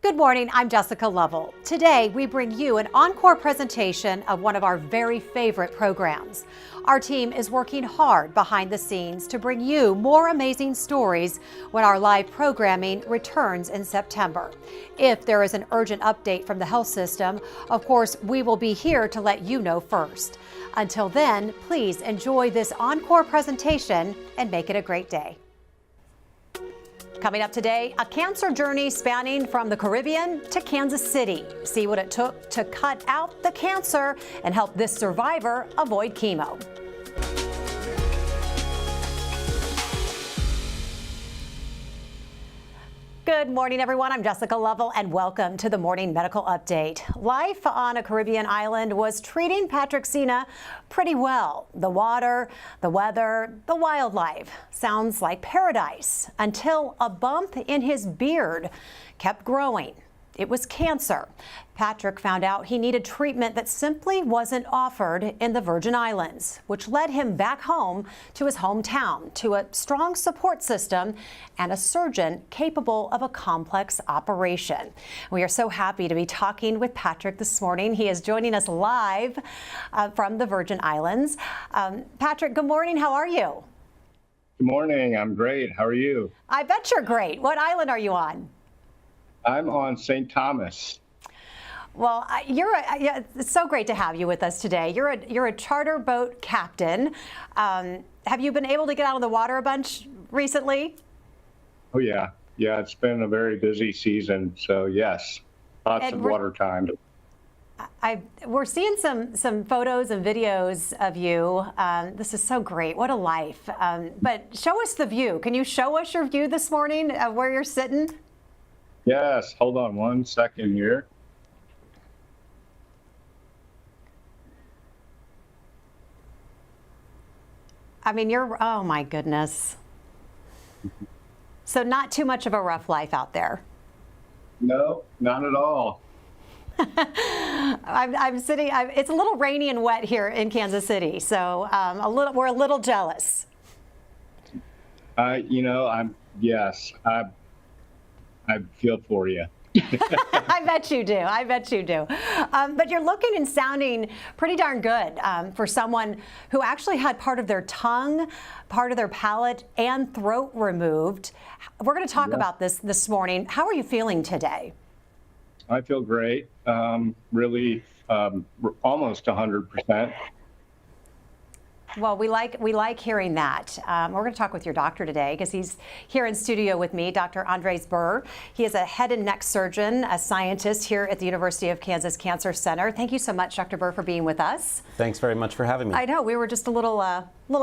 Good morning, I'm Jessica Lovell. Today, we bring you an encore presentation of one of our very favorite programs. Our team is working hard behind the scenes to bring you more amazing stories when our live programming returns in September. If there is an urgent update from the health system, of course, we will be here to let you know first. Until then, please enjoy this encore presentation and make it a great day. Coming up today, a cancer journey spanning from the Caribbean to Kansas City. See what it took to cut out the cancer and help this survivor avoid chemo. Good morning, everyone. I'm Jessica Lovell, and welcome to the Morning Medical Update. Life on a Caribbean island was treating Patrick Sina pretty well. The water, the weather, the wildlife sounds like paradise until a bump in his beard kept growing. It was cancer. Patrick found out he needed treatment that simply wasn't offered in the Virgin Islands, which led him back home to his hometown, to a strong support system and a surgeon capable of a complex operation. We are so happy to be talking with Patrick this morning. He is joining us live from the Virgin Islands. Patrick, good morning. How are you? Good morning. I'm great. How are you? I bet you're great. What island are you on? I'm on St. Thomas. Well, it's so great to have you with us today. You're a charter boat captain. Have you been able to get out of the water a bunch recently? Oh, yeah. Yeah, it's been a very busy season. So, yes, lots of water time. We're seeing some photos and videos of you. This is so great. What a life. But show us the view. Can you show us your view this morning of where you're sitting? Yes, hold on one second here. I mean, oh my goodness. So not too much of a rough life out there. No, not at all. I'm sitting, it's a little rainy and wet here in Kansas City, so we're a little jealous. I feel for you. I bet you do. I bet you do. But you're looking and sounding pretty darn good for someone who actually had part of their tongue, part of their palate, and throat removed. We're going to talk about this morning. How are you feeling today? I feel great. Really, almost 100%. Well, we like hearing that. We're going to talk with your doctor today because he's here in studio with me, Dr. Andres Burr. He is a head and neck surgeon, a scientist here at the University of Kansas Cancer Center. Thank you so much, Dr. Burr, for being with us. Thanks very much for having me. I know, we were just a little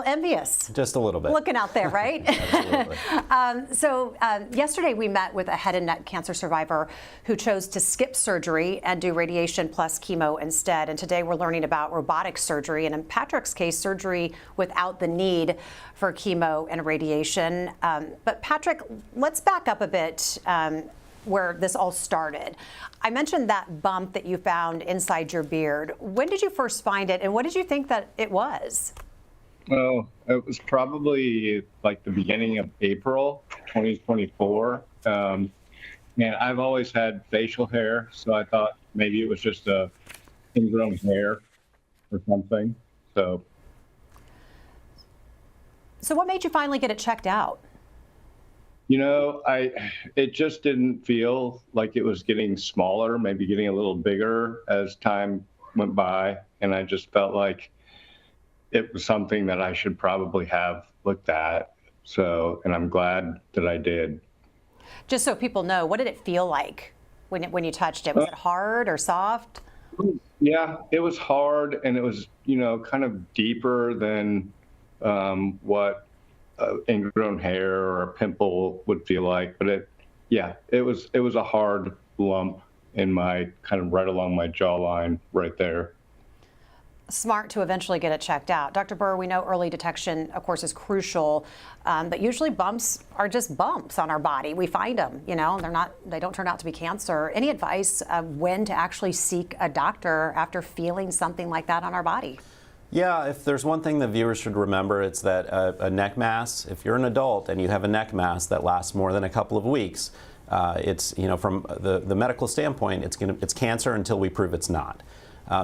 envious. Just a little bit. Looking out there, right? Absolutely. Yesterday we met with a head and neck cancer survivor who chose to skip surgery and do radiation plus chemo instead. And today we're learning about robotic surgery, and in Patrick's case, surgery without the need for chemo and radiation. But Patrick, let's back up a bit where this all started. I mentioned that bump that you found inside your beard. When did you first find it, and what did you think that it was? Well, it was probably like the beginning of April 2024. And I've always had facial hair, so I thought maybe it was just a ingrown hair or something. So what made you finally get it checked out? It just didn't feel like it was getting smaller, maybe getting a little bigger as time went by. And I just felt like it was something that I should probably have looked at. And I'm glad that I did. Just so people know, what did it feel like when you touched it? Was it hard or soft? Yeah, it was hard, and it was, kind of deeper than what ingrown hair or a pimple would feel like. But it was a hard lump in my kind of right along my jawline right there. Smart to eventually get it checked out. Dr. Burr, we know early detection, of course, is crucial, but usually bumps are just bumps on our body. We find them, they don't turn out to be cancer. Any advice when to actually seek a doctor after feeling something like that on our body? Yeah, if there's one thing the viewers should remember, it's that a neck mass, if you're an adult and you have a neck mass that lasts more than a couple of weeks, It's, from the medical standpoint, it's cancer until we prove it's not.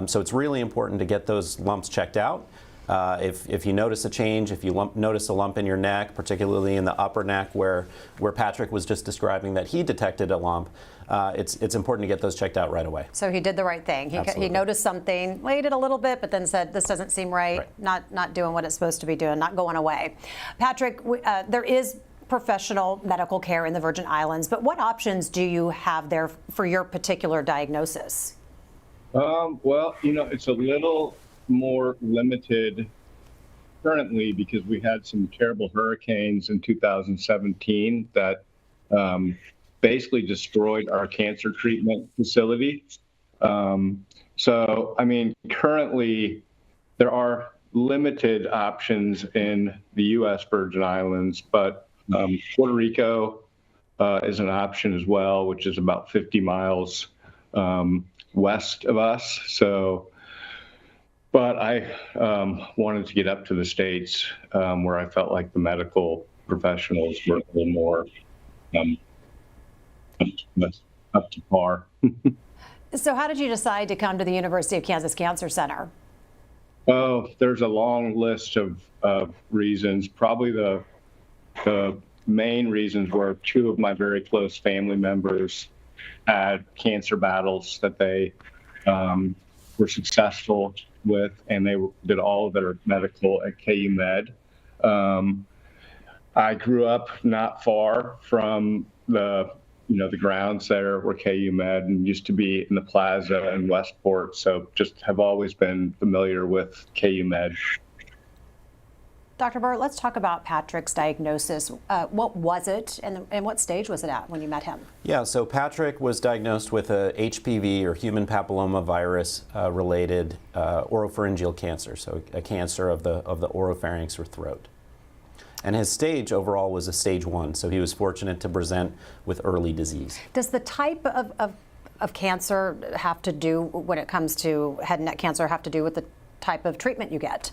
So it's really important to get those lumps checked out. If you notice a change, if you notice a lump in your neck, particularly in the upper neck where Patrick was just describing that he detected a lump, it's important to get those checked out right away. So he did the right thing. He noticed something, waited a little bit, but then said, this doesn't seem right. Not doing what it's supposed to be doing, not going away. Patrick, there is professional medical care in the Virgin Islands, but what options do you have there for your particular diagnosis? Well, it's a little more limited currently because we had some terrible hurricanes in 2017 that basically destroyed our cancer treatment facility. So, currently there are limited options in the U.S. Virgin Islands, but Puerto Rico is an option as well, which is about 50 miles west of us. So, but I wanted to get up to the States where I felt like the medical professionals were a little more up to par. So how did you decide to come to the University of Kansas Cancer Center? Oh, there's a long list of reasons. Probably the main reasons were two of my very close family members had cancer battles that they were successful with, and they did all of their medical at KU Med. I grew up not far from the grounds there were KU Med, and used to be in the plaza in Westport, so just have always been familiar with KU Med. Dr. Burt, let's talk about Patrick's diagnosis. What was it, and what stage was it at when you met him? Yeah, so Patrick was diagnosed with a HPV, or human papilloma virus related oropharyngeal cancer, so a cancer of the oropharynx or throat. And his stage overall was a stage 1, so he was fortunate to present with early disease. Does the type of cancer have to do, when it comes to head and neck cancer, have to do with the type of treatment you get?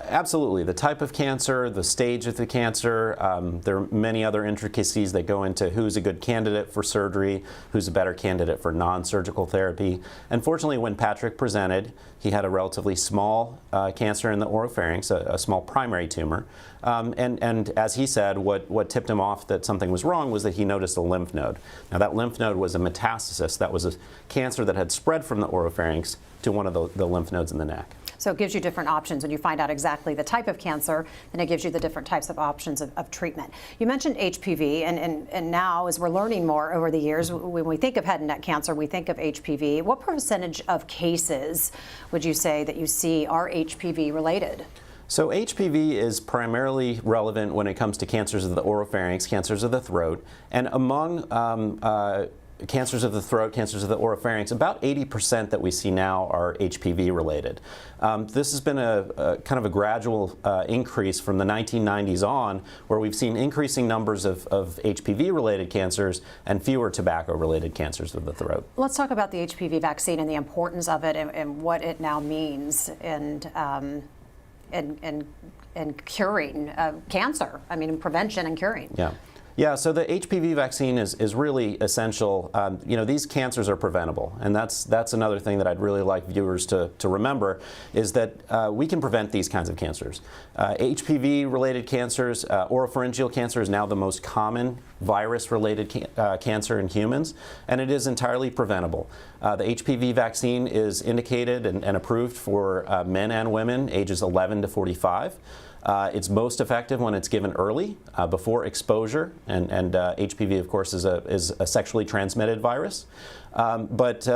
Absolutely. The type of cancer, the stage of the cancer, there are many other intricacies that go into who's a good candidate for surgery, who's a better candidate for non-surgical therapy. Unfortunately, when Patrick presented, he had a relatively small cancer in the oropharynx, a small primary tumor. And as he said, what tipped him off that something was wrong was that he noticed a lymph node. Now, that lymph node was a metastasis. That was a cancer that had spread from the oropharynx to one of the lymph nodes in the neck. So it gives you different options when you find out exactly the type of cancer, then it gives you the different types of options of treatment. You mentioned HPV, and now as we're learning more over the years, when we think of head and neck cancer, we think of HPV. What percentage of cases would you say that you see are HPV related? So HPV is primarily relevant when it comes to cancers of the oropharynx, cancers of the throat, and among cancers of the throat, cancers of the oropharynx, about 80% that we see now are HPV related. This has been a kind of a gradual increase from the 1990s on, where we've seen increasing numbers of HPV related cancers and fewer tobacco related cancers of the throat. Let's talk about the HPV vaccine and the importance of it and what it now means in curing cancer. I mean, in prevention and curing. Yeah. Yeah, so the HPV vaccine is really essential. These cancers are preventable, and that's another thing that I'd really like viewers to remember, is that we can prevent these kinds of cancers. HPV-related cancers, oropharyngeal cancer is now the most common virus-related cancer in humans, and it is entirely preventable. The HPV vaccine is indicated and approved for men and women ages 11 to 45. It's most effective when it's given early, before exposure, and HPV, of course, is a sexually transmitted virus. But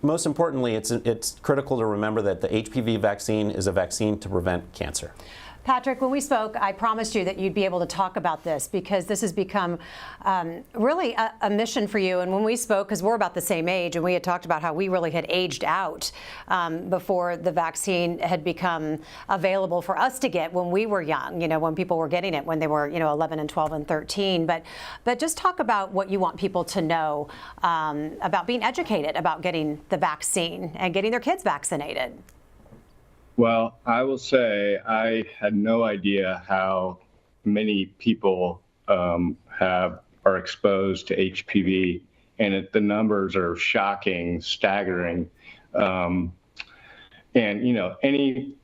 most importantly, it's critical to remember that the HPV vaccine is a vaccine to prevent cancer. Patrick, when we spoke, I promised you that you'd be able to talk about this because this has become really a mission for you. And when we spoke, because we're about the same age, and we had talked about how we really had aged out before the vaccine had become available for us to get when we were young, when people were getting it when they were, 11 and 12 and 13. But just talk about what you want people to know about being educated about getting the vaccine and getting their kids vaccinated. Well, I will say I had no idea how many people have are exposed to HPV, and the numbers are shocking, staggering. And anything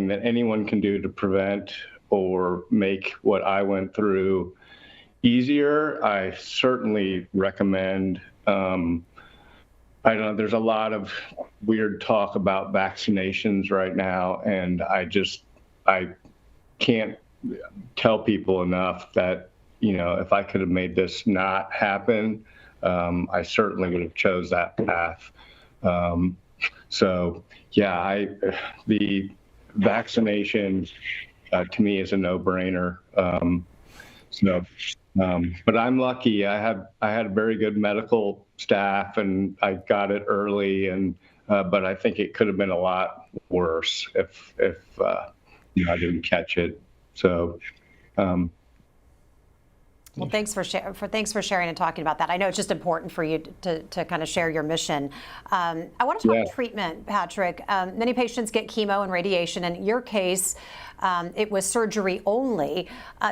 that anyone can do to prevent or make what I went through easier, I certainly recommend. I don't know, there's a lot of weird talk about vaccinations right now, and I can't tell people enough that, if I could have made this not happen, I certainly would have chose that path. So yeah, the vaccination to me is a no-brainer. But I'm lucky. I had a very good medical staff, and I got it early. But I think it could have been a lot worse if I didn't catch it. So. Well, thanks for sharing and talking about that. I know it's just important for you to kind of share your mission. I want to talk treatment, Patrick. Many patients get chemo and radiation. In your case, it was surgery only.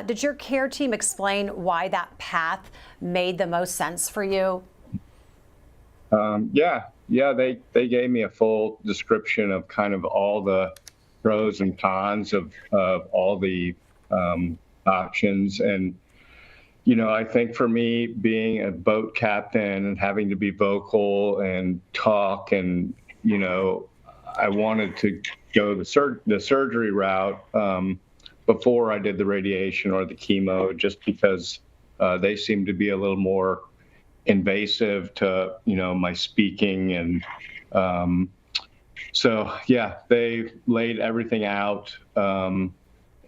Did your care team explain why that path made the most sense for you? Yeah, they gave me a full description of kind of all the pros and cons of all the options. And I think for me, being a boat captain and having to be vocal and talk, and I wanted to go the surgery route before I did the radiation or the chemo, just because they seemed to be a little more invasive to my speaking. And so yeah, they laid everything out. And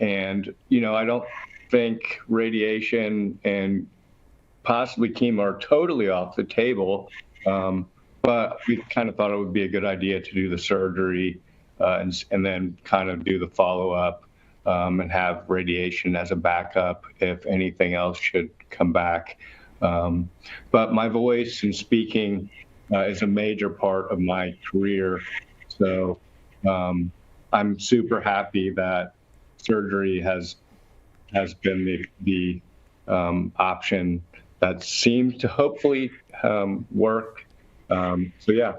I don't think radiation and possibly chemo are totally off the table, but we kind of thought it would be a good idea to do the surgery and then kind of do the follow-up and have radiation as a backup if anything else should come back. But my voice and speaking is a major part of my career, so I'm super happy that surgery has been the option that seems to hopefully work. So yeah.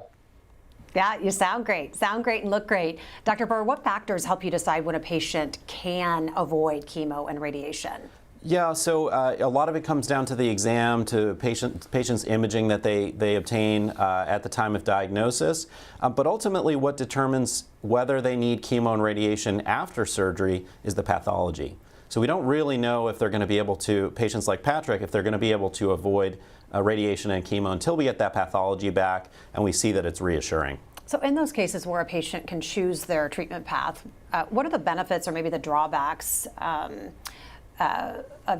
Yeah, you sound great and look great. Dr. Burr, what factors help you decide when a patient can avoid chemo and radiation? Yeah, so a lot of it comes down to the exam, to patient's imaging that they obtain at the time of diagnosis. But ultimately, what determines whether they need chemo and radiation after surgery is the pathology. So we don't really know if they're going to be able to, patients like Patrick, if they're going to be able to avoid radiation and chemo until we get that pathology back and we see that it's reassuring. So in those cases where a patient can choose their treatment path, what are the benefits or maybe the drawbacks of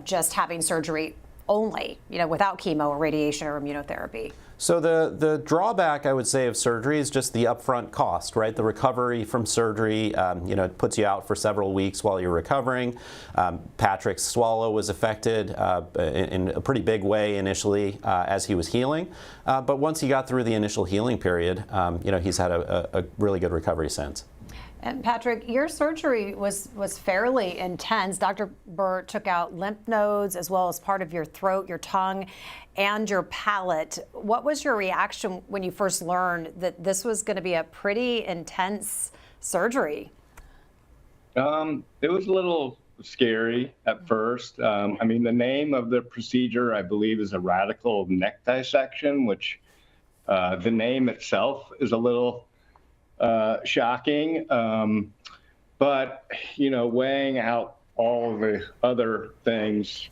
just having surgery only, without chemo or radiation or immunotherapy? So the drawback, I would say, of surgery is just the upfront cost, right? The recovery from surgery, it puts you out for several weeks while you're recovering. Patrick's swallow was affected in a pretty big way initially as he was healing. But once he got through the initial healing period, he's had a really good recovery since. And Patrick, your surgery was fairly intense. Dr. Burr took out lymph nodes as well as part of your throat, your tongue, and your palate. What was your reaction when you first learned that this was going to be a pretty intense surgery? It was a little scary at first. The name of the procedure, I believe, is a radical neck dissection, which the name itself is a little shocking, but weighing out all the other things,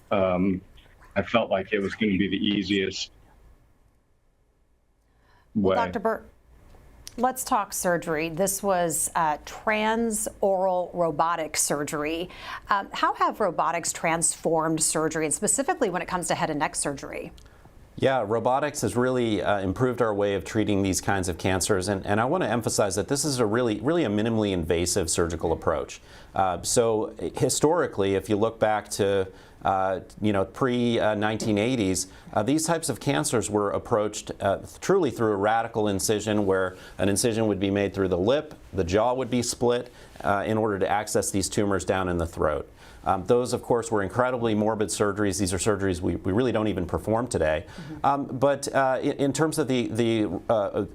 I felt like it was going to be the easiest way. Well, Dr. Burr, let's talk surgery. This was transoral robotic surgery. How have robotics transformed surgery, and specifically when it comes to head and neck surgery? Yeah, robotics has really improved our way of treating these kinds of cancers, and I want to emphasize that this is really a minimally invasive surgical approach. So historically, if you look back to pre-1980s, these types of cancers were approached truly through a radical incision, where an incision would be made through the lip, the jaw would be split in order to access these tumors down in the throat. Those, of course, were incredibly morbid surgeries. These are surgeries we really don't even perform today. But in terms of the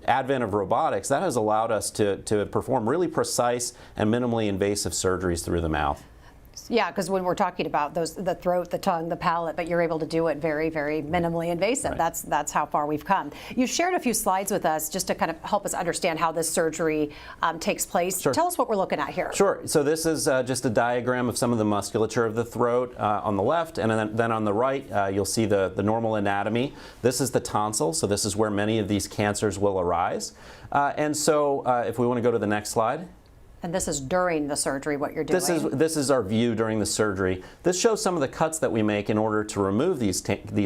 advent of robotics, that has allowed us to perform really precise and minimally invasive surgeries through the mouth. Yeah, because when we're talking about the throat, the tongue, the palate, but you're able to do it very, very minimally invasive. Right. That's how far we've come. You shared a few slides with us just to kind of help us understand how this surgery takes place. Sure. Tell us what we're looking at here. Sure. So this is just a diagram of some of the musculature of the throat on the left, and then on the right you'll see the normal anatomy. This is the tonsil, so this is where many of these cancers will arise. And so if we want to go to the next slide. And this is during the surgery, what you're doing. This is our view during the surgery. This shows some of the cuts that we make in order to remove these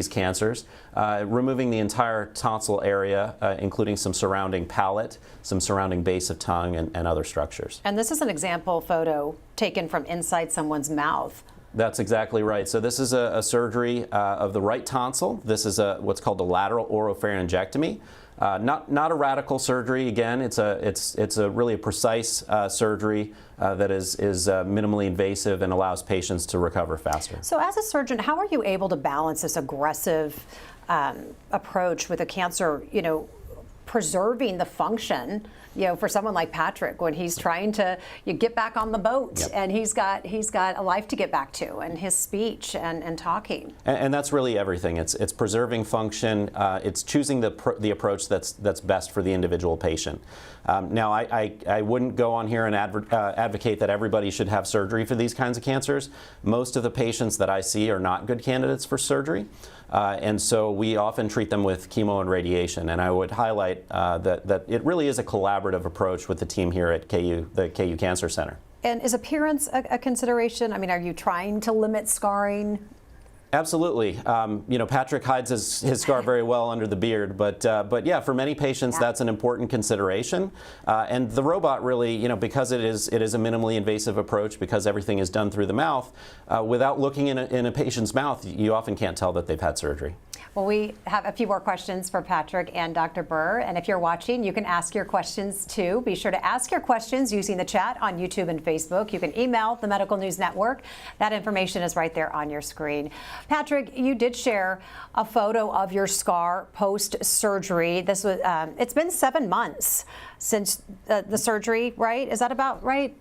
cancers, removing the entire tonsil area, including some surrounding palate, some surrounding base of tongue, and other structures. And this is an example photo taken from inside someone's mouth. That's exactly right. So this is a surgery of the right tonsil. This is what's called a lateral oropharyngectomy. Not a radical surgery. Again, it's a really precise surgery that is minimally invasive and allows patients to recover faster. So as a surgeon, how are you able to balance this aggressive approach with a cancer, preserving the function, for someone like Patrick when he's trying to get back on the boat? Yep. And he's got a life to get back to, and his speech and talking. And that's really everything. It's preserving function. It's choosing the approach that's best for the individual patient. Now, I wouldn't go on here and advocate that everybody should have surgery for these kinds of cancers. Most of the patients that I see are not good candidates for surgery. And so we often treat them with chemo and radiation. And I would highlight that it really is a collaborative approach with the team here at the KU Cancer Center. And is appearance a consideration? I mean, are you trying to limit scarring? Absolutely. Patrick hides his scar very well under the beard, but yeah, for many patients, that's an important consideration. And the robot really, because it is a minimally invasive approach, because everything is done through the mouth, without looking in a patient's mouth, you often can't tell that they've had surgery. Well, we have a few more questions for Patrick and Dr. Burr, and if you're watching, you can ask your questions too. Be sure to ask your questions using the chat on YouTube and Facebook. You can email the Medical News Network. That information is right there on your screen. Patrick, you did share a photo of your scar post-surgery. This was it's been 7 months since the surgery, right? Is that about right?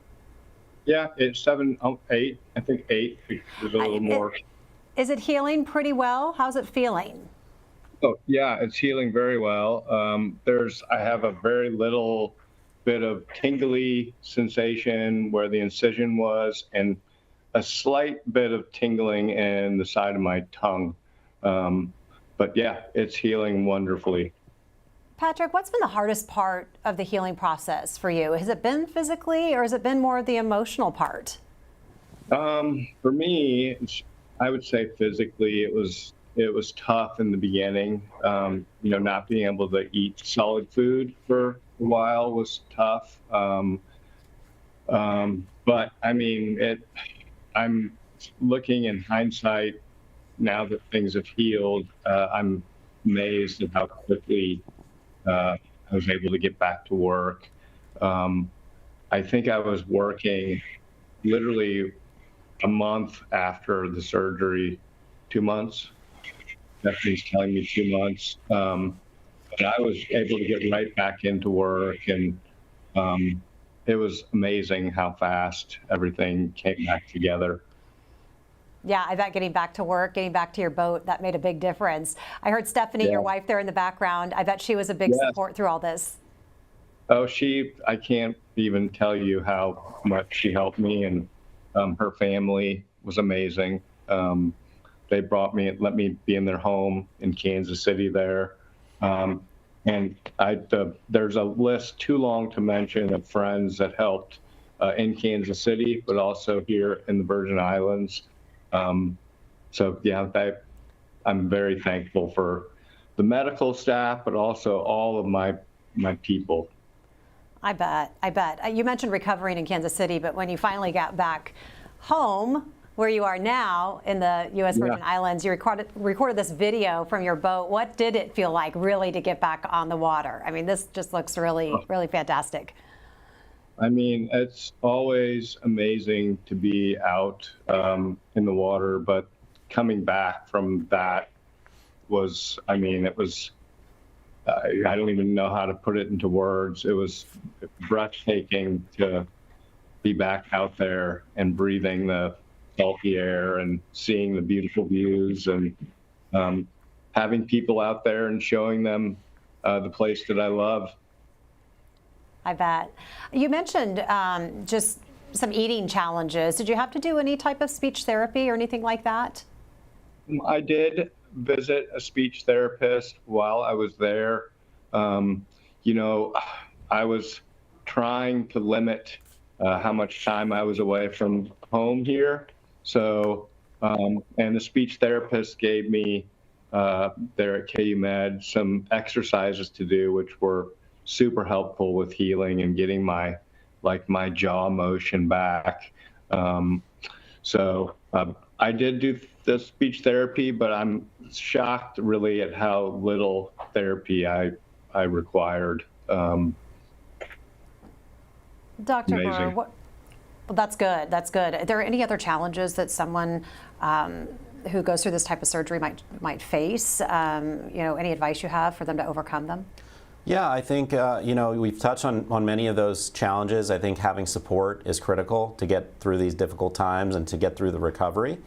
Yeah, it's 7, 8. I think 8. There's a little more. Is it healing pretty well? How's it feeling? Oh, yeah, it's healing very well. I have a very little bit of tingly sensation where the incision was, and a slight bit of tingling in the side of my tongue. But yeah, it's healing wonderfully. Patrick, what's been the hardest part of the healing process for you? Has it been physically, or has it been more of the emotional part? For me, I would say physically, it was tough in the beginning. Not being able to eat solid food for a while was tough. But I mean, I'm looking in hindsight now that things have healed. I'm amazed at how quickly I was able to get back to work. I think I was working literally a month after the surgery, 2 months. Deputy's telling me 2 months. But I was able to get right back into work, and it was amazing how fast everything came back together. Yeah, I bet getting back to work, getting back to your boat, that made a big difference. I heard Stephanie, your wife there in the background. I bet she was a big support through all this. Oh, I can't even tell you how much she helped me, and her family was amazing. They brought me, let me be in their home in Kansas City there. And there's a list too long to mention of friends that helped in Kansas City, but also here in the Virgin Islands. So yeah, I'm very thankful for the medical staff, but also all of my people. I bet. You mentioned recovering in Kansas City, but when you finally got back home, where you are now in the U.S. Virgin Islands, you recorded this video from your boat. What did it feel like really to get back on the water? I mean, this just looks really, really fantastic. I mean, it's always amazing to be out in the water, but coming back from that was, I mean, it was, I don't even know how to put it into words. It was breathtaking to be back out there and breathing the salty air and seeing the beautiful views and having people out there and showing them the place that I love. I bet. You mentioned just some eating challenges. Did you have to do any type of speech therapy or anything like that? I did visit a speech therapist while I was there. You know, I was trying to limit how much time I was away from home here. So, and the speech therapist gave me there at KU Med some exercises to do, which were super helpful with healing and getting my jaw motion back. I did do the speech therapy, but I'm shocked really at how little therapy I required. Dr. Amazing. Burr, well, that's good. That's good. Are there any other challenges that someone who goes through this type of surgery might face? Any advice you have for them to overcome them? Yeah, I think, we've touched on many of those challenges. I think having support is critical to get through these difficult times and to get through the recovery.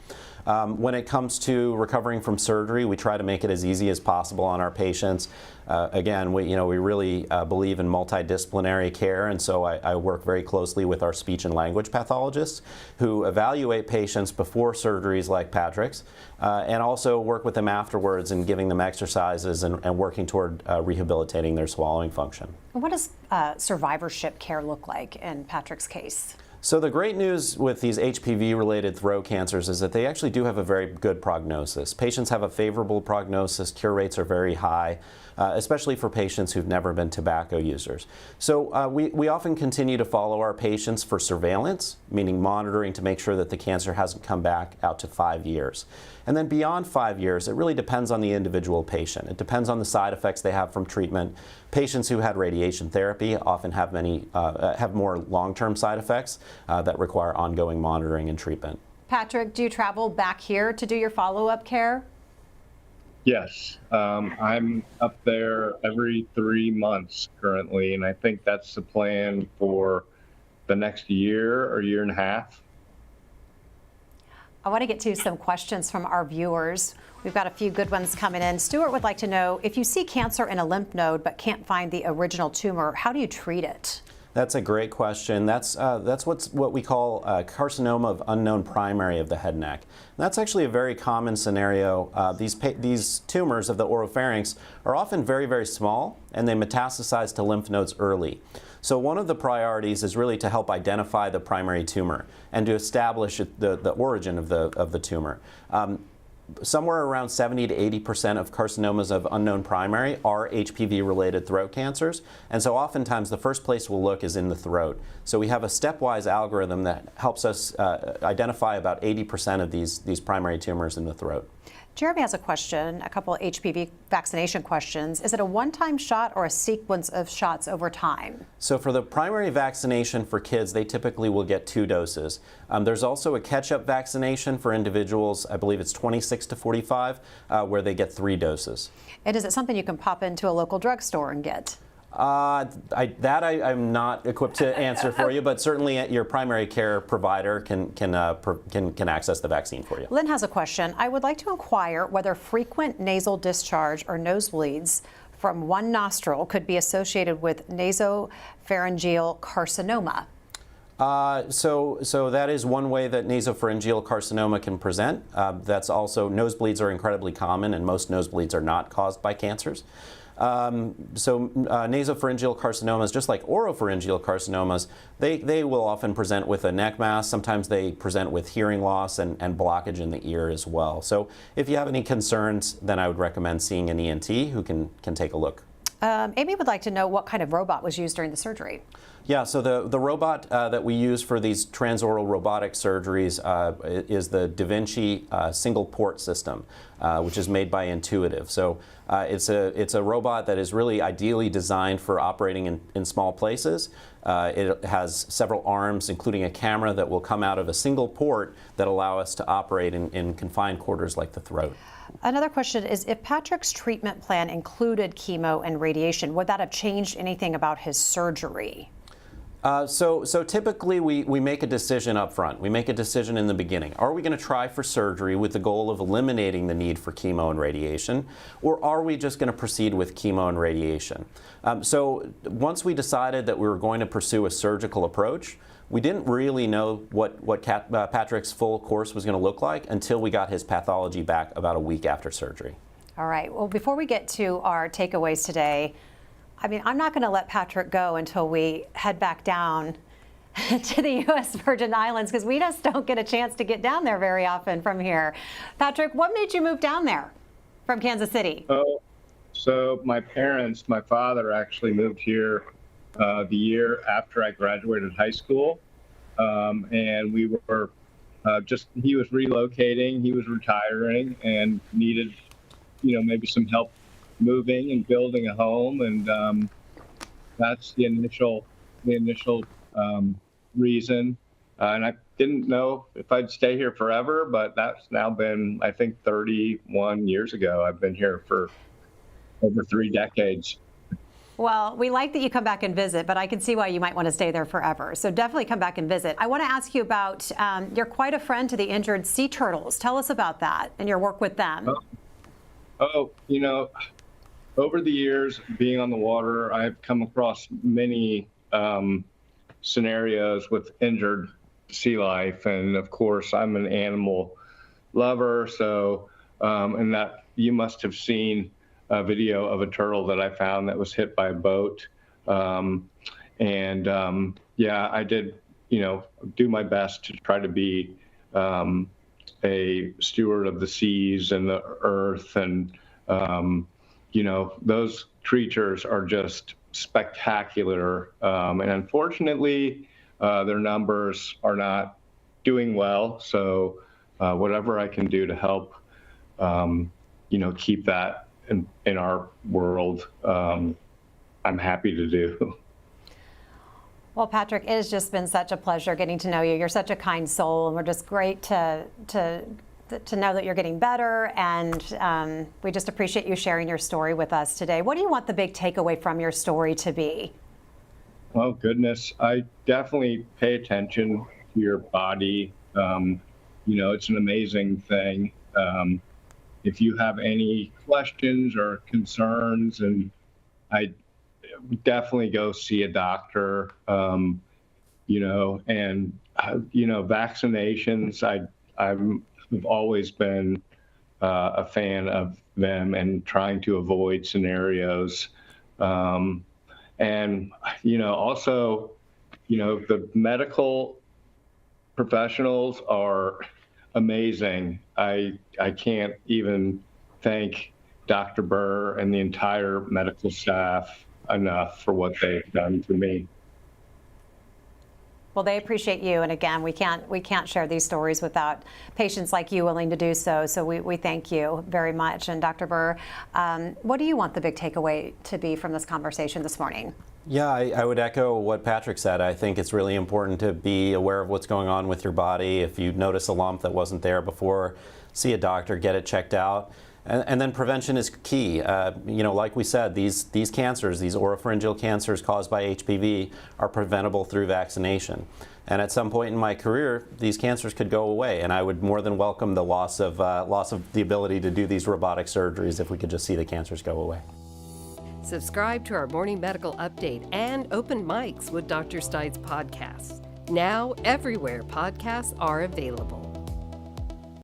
When it comes to recovering from surgery, we try to make it as easy as possible on our patients. Again, we really believe in multidisciplinary care, and so I work very closely with our speech and language pathologists who evaluate patients before surgeries like Patrick's, and also work with them afterwards and giving them exercises and working toward rehabilitating their swallowing function. What does survivorship care look like in Patrick's case? So the great news with these HPV-related throat cancers is that they actually do have a very good prognosis. Patients have a favorable prognosis. Cure rates are very high, especially for patients who've never been tobacco users. So we often continue to follow our patients for surveillance, meaning monitoring to make sure that the cancer hasn't come back out to 5 years. And then beyond 5 years, it really depends on the individual patient. It depends on the side effects they have from treatment. Patients who had radiation therapy often have more long-term side effects that require ongoing monitoring and treatment. Patrick, do you travel back here to do your follow-up care? Yes, I'm up there every 3 months currently, and I think that's the plan for the next year or year and a half. I want to get to some questions from our viewers. We've got a few good ones coming in. Stuart would like to know, if you see cancer in a lymph node but can't find the original tumor, how do you treat it? That's a great question. That's what we call carcinoma of unknown primary of the head and neck. And that's actually a very common scenario. These tumors of the oropharynx are often very, very small, and they metastasize to lymph nodes early. So one of the priorities is really to help identify the primary tumor and to establish the origin of the tumor. Somewhere around 70 to 80% of carcinomas of unknown primary are HPV-related throat cancers, and so oftentimes the first place we'll look is in the throat. So we have a stepwise algorithm that helps us identify about 80% of these primary tumors in the throat. Jeremy has a question, a couple of HPV vaccination questions. Is it a one-time shot or a sequence of shots over time? So for the primary vaccination for kids, they typically will get 2 doses. There's also a catch-up vaccination for individuals, I believe it's 26 to 45, where they get 3 doses. And is it something you can pop into a local drugstore and get? I'm not equipped to answer for you, but certainly your primary care provider can access the vaccine for you. Lynn has a question. I would like to inquire whether frequent nasal discharge or nosebleeds from one nostril could be associated with nasopharyngeal carcinoma. So that is one way that nasopharyngeal carcinoma can present. That's also, nosebleeds are incredibly common, and most nosebleeds are not caused by cancers. Nasopharyngeal carcinomas, just like oropharyngeal carcinomas, they will often present with a neck mass. Sometimes they present with hearing loss and blockage in the ear as well. So if you have any concerns, then I would recommend seeing an ENT who can take a look. Amy would like to know what kind of robot was used during the surgery. Yeah, so the robot that we use for these transoral robotic surgeries is the Da Vinci single port system. which is made by Intuitive. So it's a robot that is really ideally designed for operating in small places. It has several arms, including a camera that will come out of a single port that allow us to operate in confined quarters like the throat. Another question is, if Patrick's treatment plan included chemo and radiation, would that have changed anything about his surgery? So typically we make a decision up front. We make a decision in the beginning. Are we going to try for surgery with the goal of eliminating the need for chemo and radiation, or are we just going to proceed with chemo and radiation? So once we decided that we were going to pursue a surgical approach, we didn't really know what Patrick's full course was going to look like until we got his pathology back about a week after surgery. All right. Well, before we get to our takeaways today, I mean, I'm not going to let Patrick go until we head back down to the U.S. Virgin Islands, because we just don't get a chance to get down there very often from here. Patrick, what made you move down there from Kansas City? Oh, so my father actually moved here the year after I graduated high school. And we were he was relocating, he was retiring and needed, maybe some help moving and building a home, and that's the initial reason. And I didn't know if I'd stay here forever, but that's now been, I think, 31 years ago. I've been here for over 3 decades. Well, we like that you come back and visit, but I can see why you might want to stay there forever. So definitely come back and visit. I want to ask you about, you're quite a friend to the injured sea turtles. Tell us about that and your work with them. Over the years being on the water, I've come across many scenarios with injured sea life. And of course, I'm an animal lover. So, and that you must have seen a video of a turtle that I found that was hit by a boat. I did, do my best to try to be a steward of the seas and the earth. And, those creatures are just spectacular. And unfortunately, their numbers are not doing well. So whatever I can do to help, keep that in our world, I'm happy to do. Well, Patrick, it has just been such a pleasure getting to know you. You're such a kind soul, and we're just great to know that you're getting better, and we just appreciate you sharing your story with us today. What do you want the big takeaway from your story to be? Oh, goodness. I definitely pay attention to your body. It's an amazing thing. If you have any questions or concerns, and I definitely go see a doctor, vaccinations, I've always been a fan of them and trying to avoid scenarios. The medical professionals are amazing. I can't even thank Dr. Burr and the entire medical staff enough for what they've done for me. Well, they appreciate you, and again, we can't share these stories without patients like you willing to do so. So we thank you very much. And Dr. Burr, what do you want the big takeaway to be from this conversation this morning? Yeah, I would echo what Patrick said. I think it's really important to be aware of what's going on with your body. If you notice a lump that wasn't there before, see a doctor, get it checked out. And then prevention is key. Like we said, these cancers, these oropharyngeal cancers caused by HPV, are preventable through vaccination. And at some point in my career, these cancers could go away, and I would more than welcome the loss of the ability to do these robotic surgeries if we could just see the cancers go away. Subscribe to our morning medical update and open mics with Dr. Stites podcasts. Now, everywhere podcasts are available.